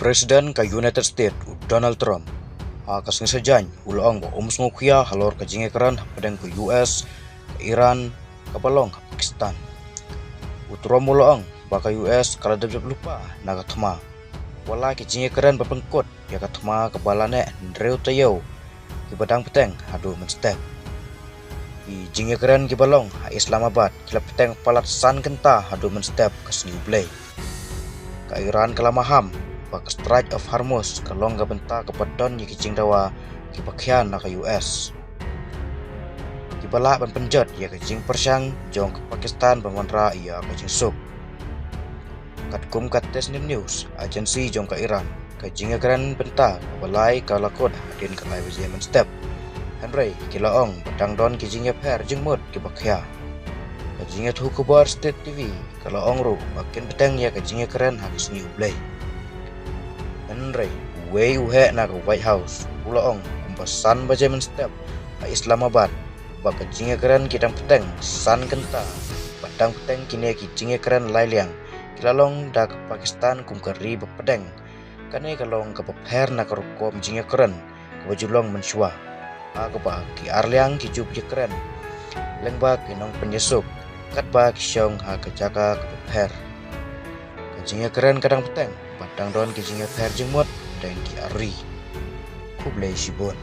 Presiden ka United States Donald Trump kasing sajan ulang ba ngukya halor ka jingekaran padang ku US, ka Iran, ka balong ka Pakistan. Utrom ulang ba ka US kala debdeb lupa nagatma. Wala ki jingekaran bapengkot ya katma ka balane ndreu tayo ki badang peteng hadu menstep. Ki jingekaran ki balong Islamabad kila peteng palat san kenta hadu menstep ka New Play. Ka Iran kala maham ke Strait of Hormuz kalong ga benta kepadon yi kicing dawa ki bakhian na ka US. Ki bala ban penjat ya kicing persyang jong ke Pakistan banwanra ya kicing sub. Kat kum kat tes news agensi jong ka Iran kicing keren benta balai ka lakod hadin ka lai Yemen step. Henry kilaong badang don kicing ya per jeng mut ki bakhia. Kicing tu kubar State TV kalaong ru makin beteng ya kicing keren habis New Play. Henry, way uhe na ke White House, ulang kumbasan ba Yemen step a Islamabad, baka jinge keren kitang peteng san kenta, padang peteng kini ki jinge keren lailiang, kilalong da ke Pakistan kum kari bepedeng, kane kalong ke beper na ke rukom jinge keren, ke bajulong mensua, aku ba ki arliang ki jup keren, leng ba ki nong penyesuk, kat ba ki syong ha ke jaka ke beper. Jinge keren kadang peteng, padang don ki jinge per jengmot dan ki ari. Ku blai sibon.